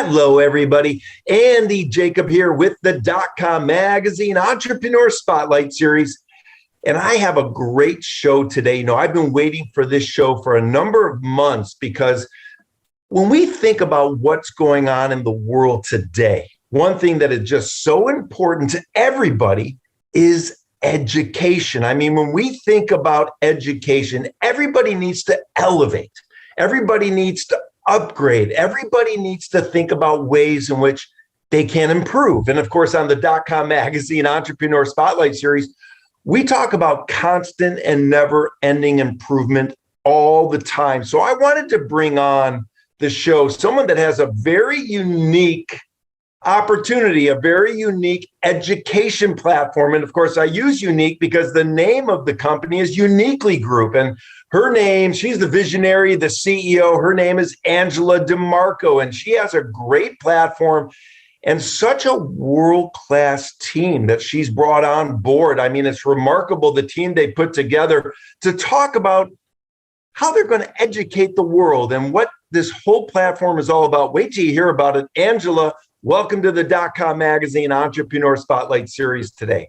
Hello, everybody. Andy Jacob here with the DotCom Magazine Entrepreneur Spotlight Series. And I have a great show today. I've been waiting for this show for a number of months because when we think about what's going on in the world today, one thing that is just so important to everybody is education. When we think about education, everybody needs to elevate. Everybody needs to upgrade. Everybody needs to think about ways in which they can improve. And of course, on the .com Magazine Entrepreneur Spotlight Series, we talk about constant and never-ending improvement all the time. So I wanted to bring on the show someone that has a very unique opportunity, a very unique education platform. And of course, I use unique because the name of the company is Uniquely Group. And her name, she's the visionary, the CEO. Her name is Angela DiMarco, and she has a great platform and such a world-class team that she's brought on board. It's remarkable, the team they put together to talk about how they're going to educate the world and what this whole platform is all about. Wait till you hear about it. Angela, welcome to the .com Magazine Entrepreneur Spotlight Series today.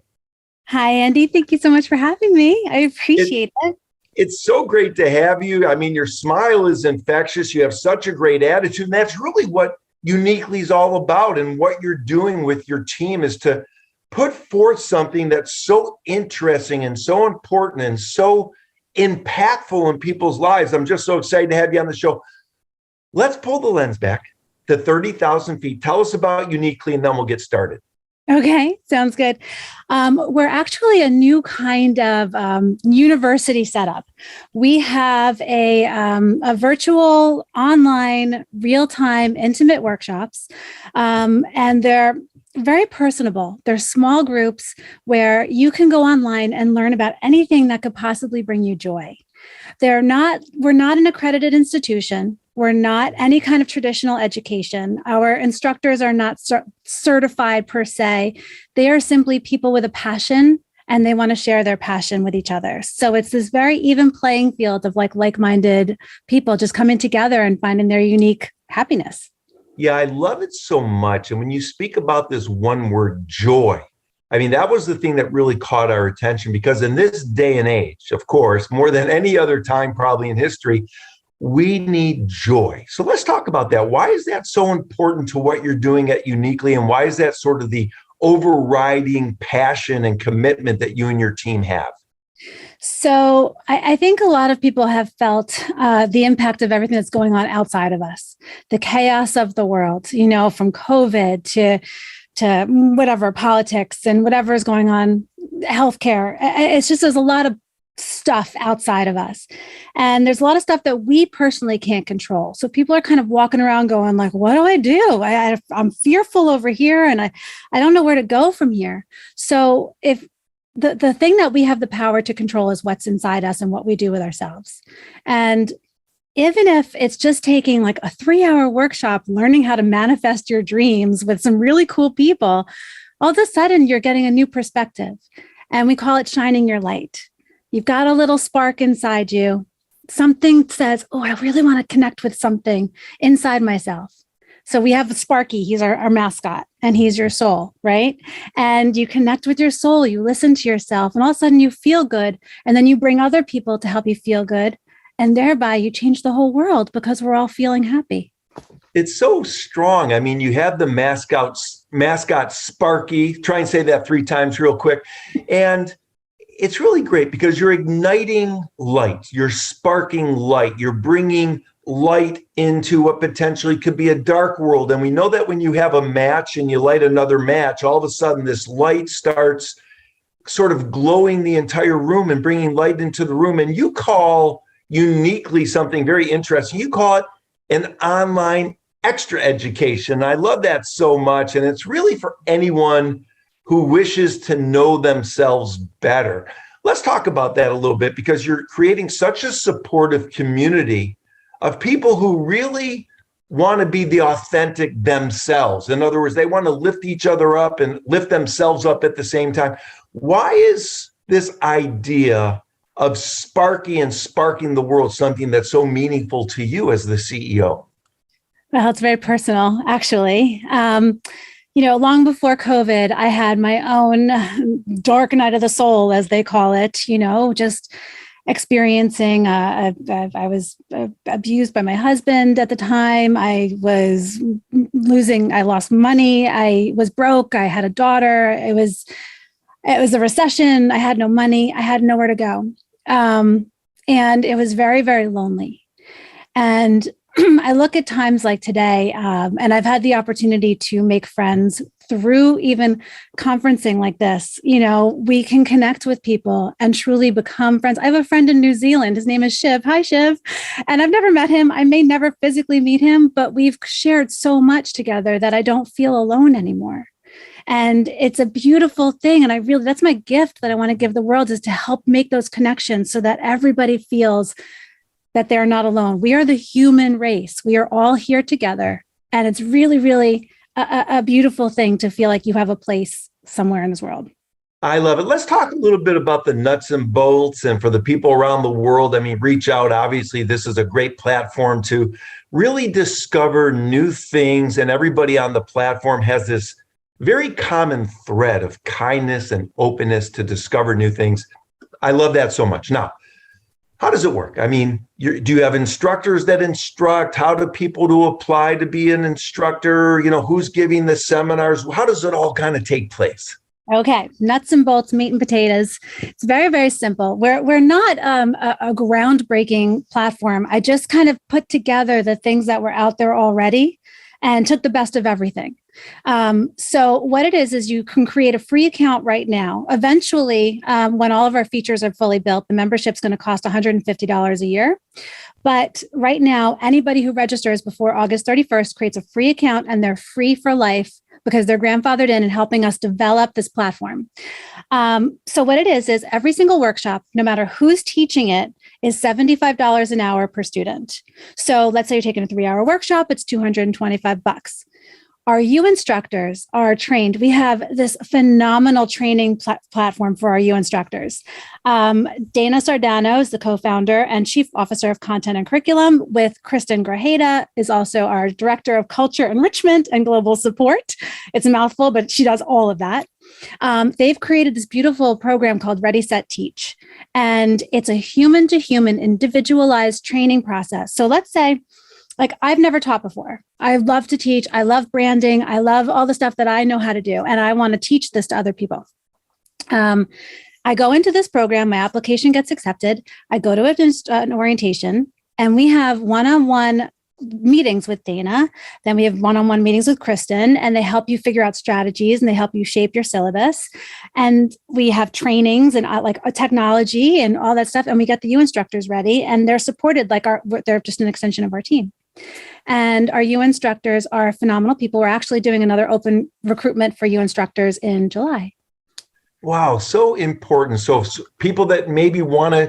Hi, Andy. Thank you so much for having me. I appreciate it. It's so great to have you. Your smile is infectious. You have such a great attitude. And that's really what Uniquely is all about. And what you're doing with your team is to put forth something that's so interesting and so important and so impactful in people's lives. I'm just so excited to have you on the show. Let's pull the lens back to 30,000 feet. Tell us about Uniquely, and then we'll get started. Okay, sounds good. We're actually a new kind of university setup. We have a virtual, online, real-time, intimate workshops, and they're very personable. They're small groups where you can go online and learn about anything that could possibly bring you joy. We're not an accredited institution. We're not any kind of traditional education. Our instructors are not certified per se. They are simply people with a passion, and they want to share their passion with each other. So it's this very even playing field of like-minded people just coming together and finding their unique happiness. Yeah, I love it so much. And when you speak about this one word, joy, that was the thing that really caught our attention, because in this day and age, of course, more than any other time probably in history, we need joy. So let's talk about that. Why is that so important to what you're doing at Uniquely? And why is that sort of the overriding passion and commitment that you and your team have? So I think a lot of people have felt the impact of everything that's going on outside of us, the chaos of the world, from COVID to whatever, politics and whatever is going on, healthcare. It's just, there's a lot of stuff outside of us. And there's a lot of stuff that we personally can't control. So people are kind of walking around going like, what do I do? I'm fearful over here, and I don't know where to go from here. So if the thing that we have the power to control is what's inside us and what we do with ourselves. And even if it's just taking like a 3-hour workshop, learning how to manifest your dreams with some really cool people, all of a sudden you're getting a new perspective. And we call it shining your light. You've got a little spark inside you. Something says, oh, I really want to connect with something inside myself. So we have Sparky, he's our mascot, and he's your soul, right? And you connect with your soul, you listen to yourself, and all of a sudden you feel good. And then you bring other people to help you feel good. And thereby you change the whole world because we're all feeling happy. It's so strong. You have the mascot Sparky. Try and say that 3 times real quick. And it's really great because you're igniting light, you're sparking light, you're bringing light into what potentially could be a dark world. And we know that when you have a match and you light another match, all of a sudden this light starts sort of glowing the entire room and bringing light into the room. And you call Uniquely something very interesting. You call it an online extra education. I love that so much. And it's really for anyone who wishes to know themselves better. Let's talk about that a little bit, because you're creating such a supportive community of people who really want to be the authentic themselves. In other words, they want to lift each other up and lift themselves up at the same time. Why is this idea of sparking the world something that's so meaningful to you as the CEO? Well, it's very personal, actually. Long before COVID, I had my own dark night of the soul, as they call it, just experiencing, I was abused by my husband at the time. I lost money. I was broke. I had a daughter. It was a recession. I had no money. I had nowhere to go. And it was very, very lonely. And I look at times like today, and I've had the opportunity to make friends through even conferencing like this. We can connect with people and truly become friends. I have a friend in New Zealand. His name is Shiv. Hi, Shiv. And I've never met him. I may never physically meet him, but we've shared so much together that I don't feel alone anymore. And it's a beautiful thing. And that's my gift that I want to give the world, is to help make those connections so that everybody feels that they're not alone. We are the human race. We are all here together. And it's really, really a beautiful thing to feel like you have a place somewhere in this world. I love it. Let's talk a little bit about the nuts and bolts. And for the people around the world, reach out. Obviously, this is a great platform to really discover new things. And everybody on the platform has this very common thread of kindness and openness to discover new things. I love that so much. Now, how does it work? Do you have instructors that instruct? How do people to apply to be an instructor? Who's giving the seminars? How does it all kind of take place? Okay, nuts and bolts, meat and potatoes. It's very, very simple. We're not a groundbreaking platform. I just kind of put together the things that were out there already and took the best of everything. So what it is you can create a free account right now. Eventually, when all of our features are fully built, the membership's going to cost $150 a year. But right now, anybody who registers before August 31st creates a free account, and they're free for life because they're grandfathered in and helping us develop this platform. So what it is every single workshop, no matter who's teaching it, is $75 an hour per student. So let's say you're taking a 3-hour workshop, it's $225. Our U instructors are trained. We have this phenomenal training platform for our U instructors. Dana Sardano is the co-founder and chief officer of content and curriculum, with Kristen Grajeda is also our director of culture enrichment and global support. It's a mouthful, but she does all of that. They've created this beautiful program called Ready, Set, Teach. And it's a human-to-human individualized training process. So let's say, I've never taught before. I love to teach. I love branding. I love all the stuff that I know how to do. And I want to teach this to other people. I go into this program. My application gets accepted. I go to an orientation, and we have one-on-one meetings with Dana. Then we have one-on-one meetings with Kristen, and they help you figure out strategies and they help you shape your syllabus. And we have trainings and technology and all that stuff. And we get the U instructors ready, and they're supported they're just an extension of our team. And our U instructors are phenomenal people. We're actually doing another open recruitment for U instructors in July. Wow, so important. So people that maybe want to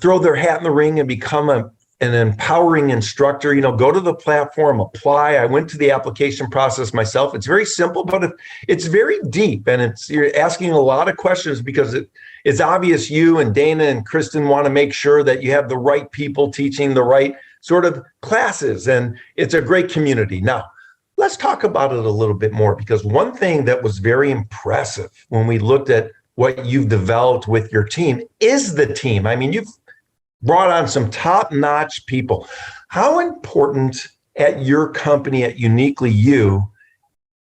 throw their hat in the ring and become an empowering instructor, go to the platform, apply. I went to the application process myself. It's very simple, but it's very deep, and you're asking a lot of questions because it's obvious you and Dana and Kristen want to make sure that you have the right people teaching the right sort of classes, and it's a great community. Now, let's talk about it a little bit more, because one thing that was very impressive when we looked at what you've developed with your team is the team. You've brought on some top-notch people. How important at your company, at UniquelyU,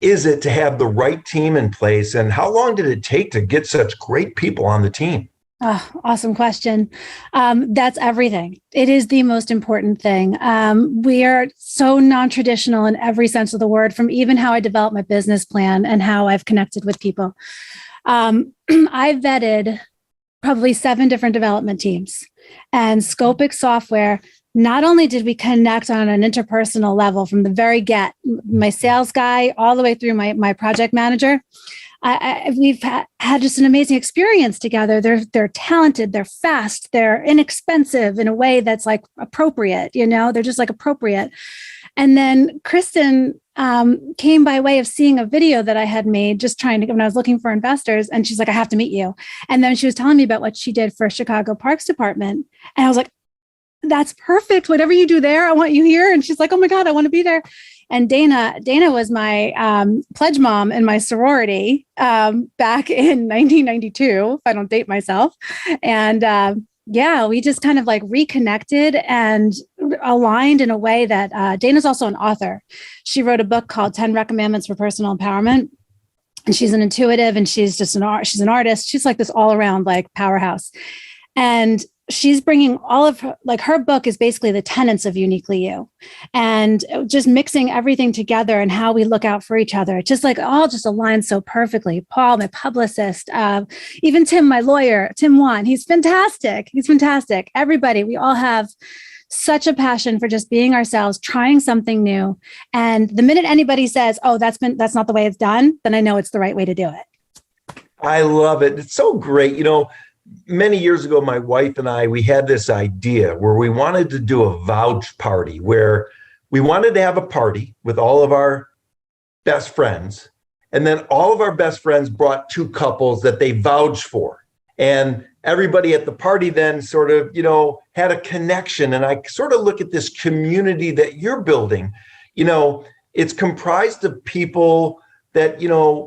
is it to have the right team in place? And how long did it take to get such great people on the team? Oh, awesome question. That's everything. It is the most important thing. We are so non-traditional in every sense of the word, from even how I develop my business plan and how I've connected with people. I vetted probably 7 different development teams, and Scopic Software. Not only did we connect on an interpersonal level from the very get, my sales guy all the way through my project manager, we've had just an amazing experience together. They're talented, they're fast, they're inexpensive in a way that's appropriate. They're just appropriate. And then Kristen came by way of seeing a video that I had made, when I was looking for investors, and she's like, I have to meet you. And then she was telling me about what she did for Chicago Parks Department, and I was like, that's perfect. Whatever you do there, I want you here. And she's like, oh my God, I want to be there. And Dana was my pledge mom in my sorority back in 1992, if I don't date myself. And yeah, we just kind of like reconnected and aligned in a way that Dana's also an author. She wrote a book called 10 Recommendments for Personal Empowerment. And she's an intuitive, and she's just she's an artist. She's like this all around like powerhouse. And she's bringing all of her, like her book is basically the tenets of Uniquely You, and just mixing everything together and how we look out for each other. It just like all just aligns so perfectly. Paul, my publicist, even Tim, my lawyer, Tim Wan, he's fantastic. He's fantastic. Everybody, we all have such a passion for just being ourselves, trying something new. And the minute anybody says, oh, that's not the way it's done, then I know it's the right way to do it. I love it. It's so great. Many years ago, my wife and I, we had this idea where we wanted to do a vouch party, where we wanted to have a party with all of our best friends. And then all of our best friends brought two couples that they vouched for. And everybody at the party then sort of, had a connection. And I sort of look at this community that you're building. It's comprised of people that,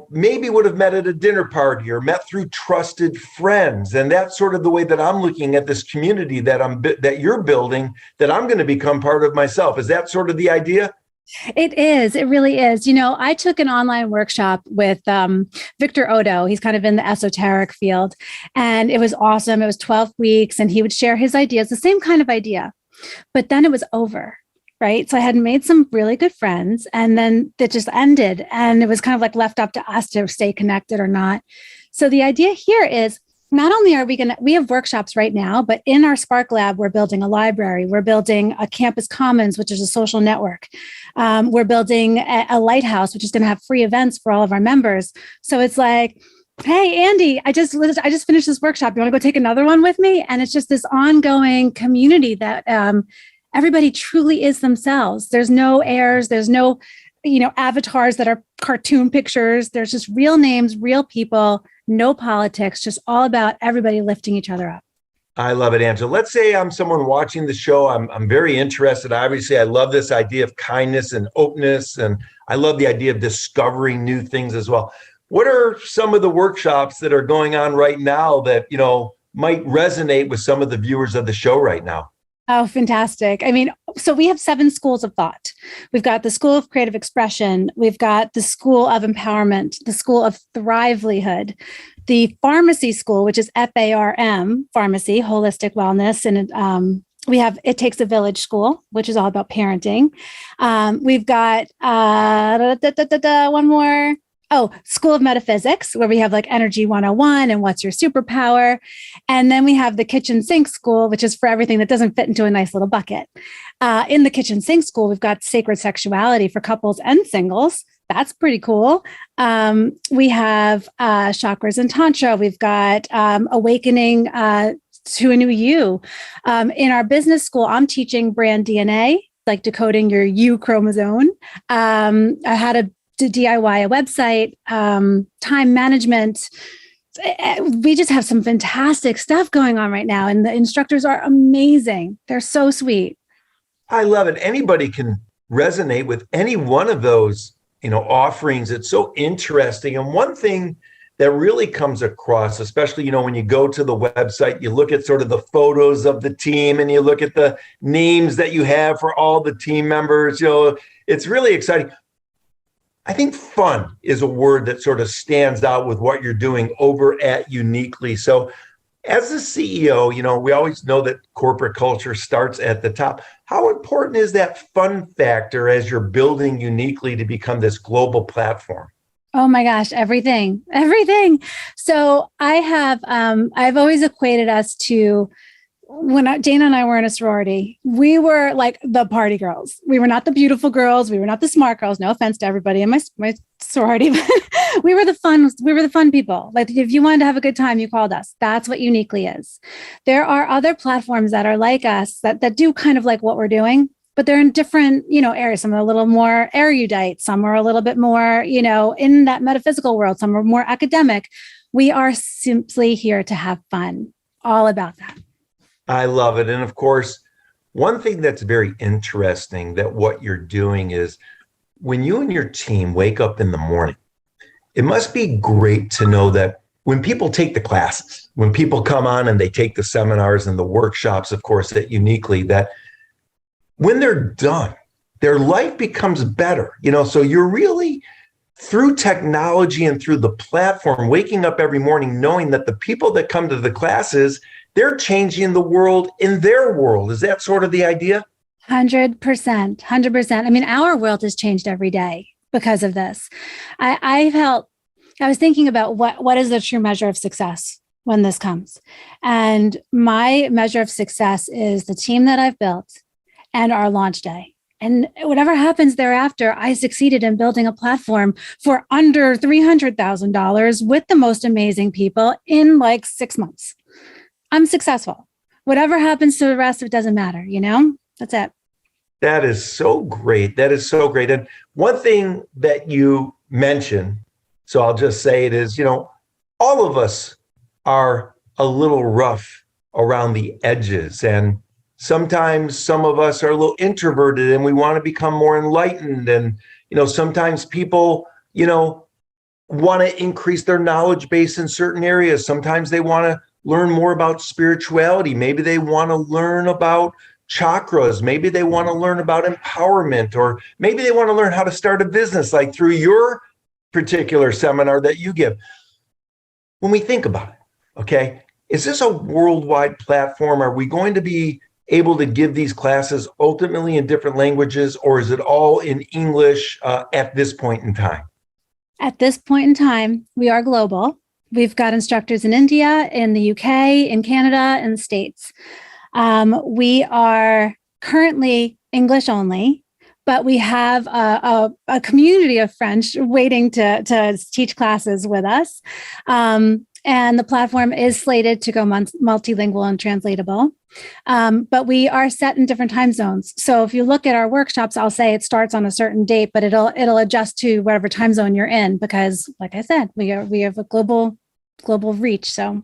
maybe would have met at a dinner party or met through trusted friends. And that's sort of the way that I'm looking at this community that you're building, that I'm going to become part of myself. Is that sort of the idea? It is. It really is. I took an online workshop with Victor Odo. He's kind of in the esoteric field, and it was awesome. It was 12 weeks, and he would share his ideas, the same kind of idea, but then it was over. Right. So I had made some really good friends, and then it just ended, and it was kind of like left up to us to stay connected or not. So the idea here is not only are we have workshops right now, but in our Spark Lab, we're building a library. We're building a campus commons, which is a social network. We're building a lighthouse, which is going to have free events for all of our members. So it's like, hey, Andy, I just finished this workshop. You want to go take another one with me? And it's just this ongoing community that everybody truly is themselves. There's no airs. There's no, avatars that are cartoon pictures. There's just real names, real people, no politics, just all about everybody lifting each other up. I love it, Angela. Let's say I'm someone watching the show. I'm very interested. Obviously, I love this idea of kindness and openness, and I love the idea of discovering new things as well. What are some of the workshops that are going on right now that, might resonate with some of the viewers of the show right now? Oh, fantastic. So we have 7 schools of thought. We've got the School of Creative Expression. We've got the School of Empowerment, the School of Thrivelihood, the Pharmacy School, which is FARM, Pharmacy, Holistic Wellness. And we have It Takes a Village School, which is all about parenting. We've got one more. Oh, School of Metaphysics, where we have like Energy 101 and What's Your Superpower. And then we have the Kitchen Sink School, which is for everything that doesn't fit into a nice little bucket. In the Kitchen Sink School, we've got Sacred Sexuality for couples and singles. That's pretty cool. We have Chakras and Tantra. We've got Awakening to a New You. In our business school, I'm teaching brand DNA, like decoding your U chromosome. I had to DIY a website, time management. We just have some fantastic stuff going on right now. And the instructors are amazing. They're so sweet. I love it. Anybody can resonate with any one of those, offerings. It's so interesting. And one thing that really comes across, especially, when you go to the website, you look at sort of the photos of the team and you look at the names that you have for all the team members, it's really exciting. I think fun is a word that sort of stands out with what you're doing over at Uniquely. So as the CEO, we always know that corporate culture starts at the top. How important is that fun factor as you're building Uniquely to become this global platform? Oh my gosh, everything. So I've always equated us to, when Dana and I were in a sorority, we were like the party girls. We were not the beautiful girls. We were not the smart girls. No offense to everybody in my sorority, but we were the fun people. Like if you wanted to have a good time, you called us. That's what Uniquely is. There are other platforms that are like us that do kind of like what we're doing, but they're in different, areas. Some are a little more erudite. Some are a little bit more, in that metaphysical world. Some are more academic. We are simply here to have fun. All about that. I love it. And of course, one thing that's very interesting that what you're doing is when you and your team wake up in the morning, it must be great to know that when people take the classes, when people come on and they take the seminars and the workshops, of course, at Uniquely, that when they're done, their life becomes better. So you're really, through technology and through the platform, waking up every morning knowing that the people that come to the classes, they're changing the world in their world. Is that sort of the idea? 100%, 100%. I mean, our world has changed every day because of this. I was thinking about what is the true measure of success when this comes. And my measure of success is the team that I've built and our launch day. And whatever happens thereafter, I succeeded in building a platform for under $300,000 with the most amazing people in like 6 months. I'm successful. Whatever happens to the rest, it doesn't matter, That's it. That is so great. That is so great. And one thing that you mentioned, so I'll just say it is, all of us are a little rough around the edges. And sometimes some of us are a little introverted and we want to become more enlightened. And, sometimes people, want to increase their knowledge base in certain areas. Sometimes they want to learn more about spirituality. Maybe they want to learn about chakras. Maybe they want to learn about empowerment, or maybe they want to learn how to start a business, like through your particular seminar that you give. When we think about it, okay, is this a worldwide platform? Are we going to be able to give these classes ultimately in different languages, or is it all in English at this point in time? At this point in time, we are global. We've got instructors in India, in the UK, in Canada, and the States. We are currently English only, but we have a community of French waiting to teach classes with us. And the platform is slated to go multilingual and translatable. But we are set in different time zones. So if you look at our workshops, I'll say it starts on a certain date, but it'll adjust to whatever time zone you're in, because like I said, we have a global reach. So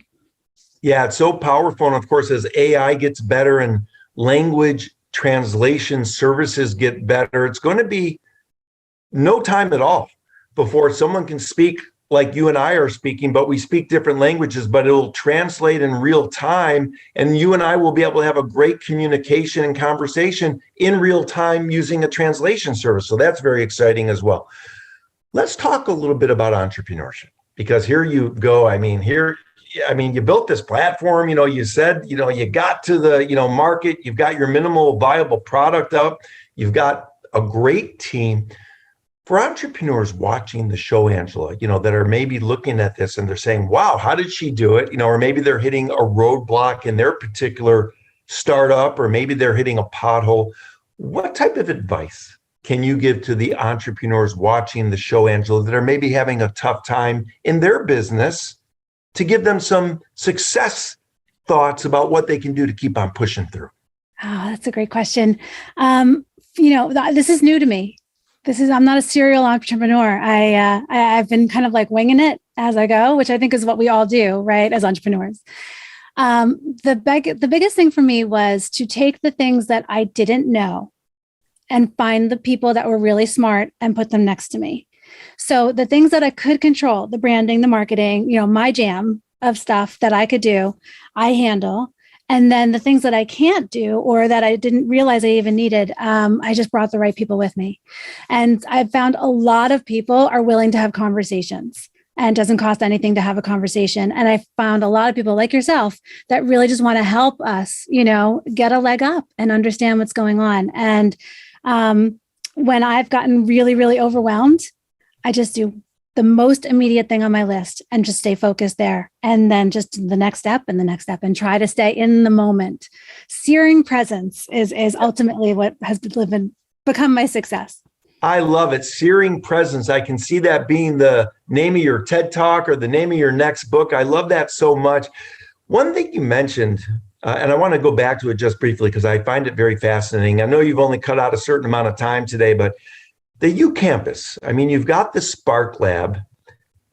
yeah, it's so powerful. And of course, as AI gets better and language translation services get better, it's going to be no time at all before someone can speak like you and I are speaking, but we speak different languages, but it'll translate in real time. And you and I will be able to have a great communication and conversation in real time using a translation service. So that's very exciting as well. Let's talk a little bit about entrepreneurship, because here you go. You built this platform, you said, you got to the, market, you've got your minimal viable product up, you've got a great team. For entrepreneurs watching the show, Angela, that are maybe looking at this and they're saying, wow, how did she do it? Or maybe they're hitting a roadblock in their particular startup, or maybe they're hitting a pothole. What type of advice can you give to the entrepreneurs watching the show, Angela, that are maybe having a tough time in their business, to give them some success thoughts about what they can do to keep on pushing through? Oh, that's a great question. This is new to me. I'm not a serial entrepreneur. I've been kind of like winging it as I go, which I think is what we all do, right? As entrepreneurs. The biggest thing for me was to take the things that I didn't know and find the people that were really smart and put them next to me. So the things that I could control, the branding, the marketing, my jam of stuff that I could do, I handle. And then the things that I can't do, or that I didn't realize I even needed, I just brought the right people with me. And I've found a lot of people are willing to have conversations, and it doesn't cost anything to have a conversation. And I found a lot of people like yourself that really just want to help us, get a leg up and understand what's going on. And when I've gotten really, really overwhelmed, I just do the most immediate thing on my list and just stay focused there. And then just the next step and the next step, and try to stay in the moment. Searing presence is ultimately what has become my success. I love it. Searing presence. I can see that being the name of your TED Talk or the name of your next book. I love that so much. One thing you mentioned, and I want to go back to it just briefly because I find it very fascinating. I know you've only cut out a certain amount of time today, but the U Campus, you've got the Spark Lab,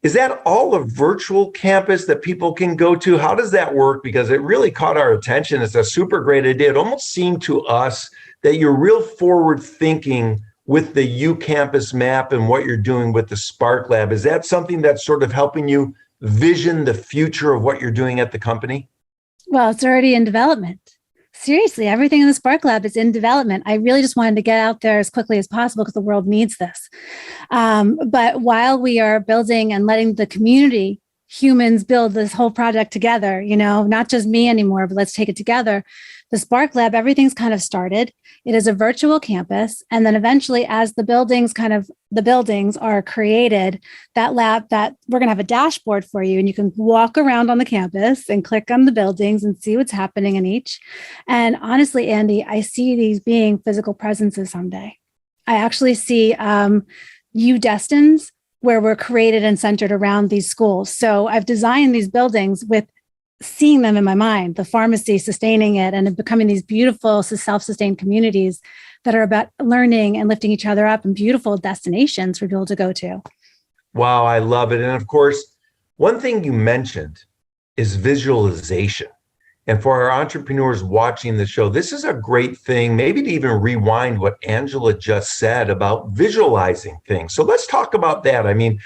Is that all a virtual campus that people can go to? How does that work? Because it really caught our attention. It's a super great idea. It almost seemed to us that you're real forward thinking with the U Campus map and what you're doing with the Spark Lab. Is that something that's sort of helping you vision the future of what you're doing at the company? Well, it's already in development. Seriously, everything in the Spark Lab is in development. I really just wanted to get out there as quickly as possible because the world needs this. But while we are building and letting the community, humans build this whole project together, not just me anymore, but let's take it together. The Spark Lab, everything's kind of started. It is a virtual campus. And then eventually, as the buildings are created, that lab, that we're going to have a dashboard for you, and you can walk around on the campus and click on the buildings and see what's happening in each. And honestly, Andy, I see these being physical presences someday. I actually see U destins where we're created and centered around these schools. So I've designed these buildings with seeing them in my mind, the pharmacy sustaining it and becoming these beautiful self-sustained communities that are about learning and lifting each other up, and beautiful destinations for people to go to. Wow, I love it. And of course, one thing you mentioned is visualization. And for our entrepreneurs watching the show, this is a great thing, maybe to even rewind what Angela just said about visualizing things. So let's talk about that. I mean,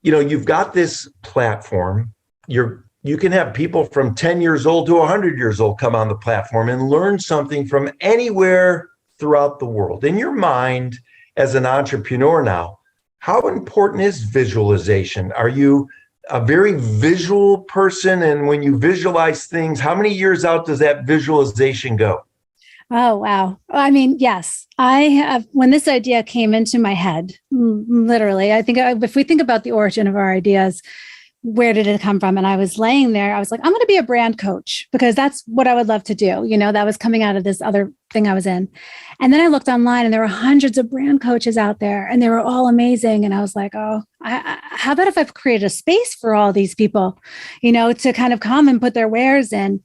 you've got this platform. You can have people from 10 years old to 100 years old come on the platform and learn something from anywhere throughout the world. In your mind, as an entrepreneur now, how important is visualization? Are you a very visual person? And when you visualize things, how many years out does that visualization go? Oh, wow. I mean, yes, I have. When this idea came into my head, literally, I think if we think about the origin of our ideas, where did it come from? And I was laying there, I was like, I'm going to be a brand coach because that's what I would love to do. That was coming out of this other thing I was in. And then I looked online and there were hundreds of brand coaches out there and they were all amazing. And I was like, oh, how about if I've created a space for all these people, to kind of come and put their wares in.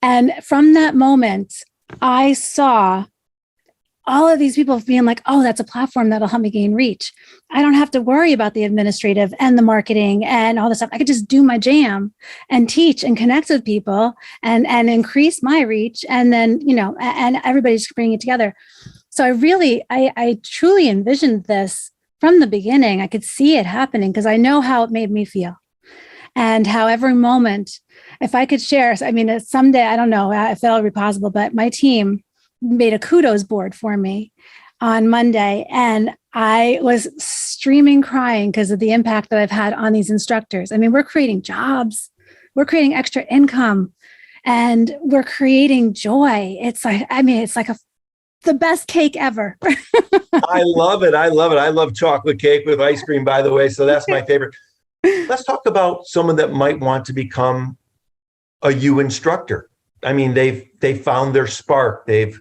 And from that moment, I saw all of these people being like, oh, that's a platform that'll help me gain reach. I don't have to worry about the administrative and the marketing and all this stuff. I could just do my jam and teach and connect with people and increase my reach. And then, and everybody's bringing it together. So I truly envisioned this from the beginning. I could see it happening because I know how it made me feel and how every moment, if I could share, someday, I don't know if it'll be possible, but my team made a kudos board for me on Monday. And I was streaming crying because of the impact that I've had on these instructors. We're creating jobs, we're creating extra income, and we're creating joy. It's like, the best cake ever. I love it. I love chocolate cake with ice cream, by the way. So that's my favorite. Let's talk about someone that might want to become a U instructor. They've found their spark. They've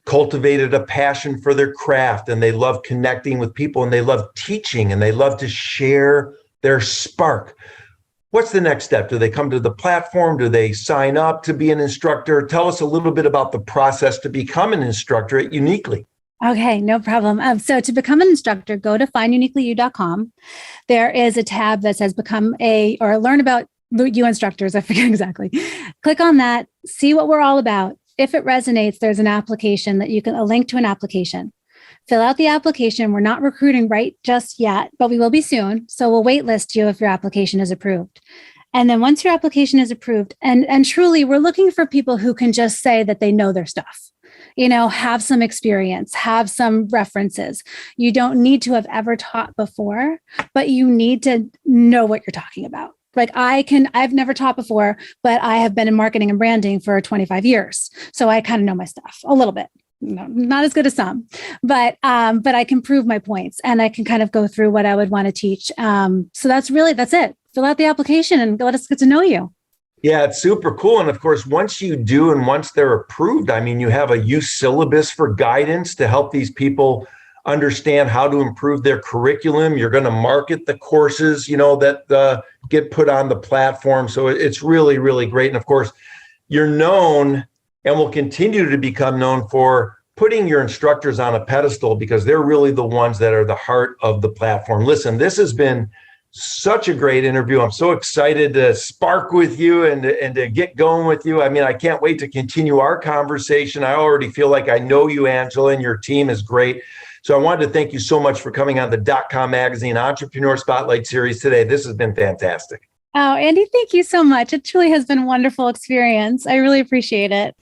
cultivated a passion for their craft, and they love connecting with people, and they love teaching, and they love to share their spark. What's the next step? Do they come to the platform? Do they sign up to be an instructor? Tell us a little bit about the process to become an instructor at Uniquely. Okay, no problem. So to become an instructor, go to FindUniquelyU.com. There is a tab that says learn about U instructors. I forget exactly. Click on that, see what we're all about. If it resonates, there's an application a link to an application. Fill out the application. We're not recruiting right just yet, but we will be soon. So we'll waitlist you if your application is approved. And then once your application is approved, and truly, we're looking for people who can just say that they know their stuff, have some experience, have some references. You don't need to have ever taught before, but you need to know what you're talking about. Like I've never taught before, but I have been in marketing and branding for 25 years. So I kind of know my stuff a little bit, not as good as some, but I can prove my points and I can kind of go through what I would want to teach. So that's it. Fill out the application and let us get to know you. Yeah, it's super cool. And of course, once you do, and once they're approved, you have a youth syllabus for guidance to help these people understand how to improve their curriculum. You're going to market the courses, that get put on the platform. So it's really, really great. And of course, you're known and will continue to become known for putting your instructors on a pedestal because they're really the ones that are the heart of the platform. Listen, this has been Such a great interview. I'm so excited to spark with you and to get going with you. I mean, I can't wait to continue our conversation. I already feel like I know you, Angela, and your team is great. So I wanted to thank you so much for coming on the .com Magazine Entrepreneur Spotlight Series today. This has been fantastic. Oh, Andy, thank you so much. It truly has been a wonderful experience. I really appreciate it.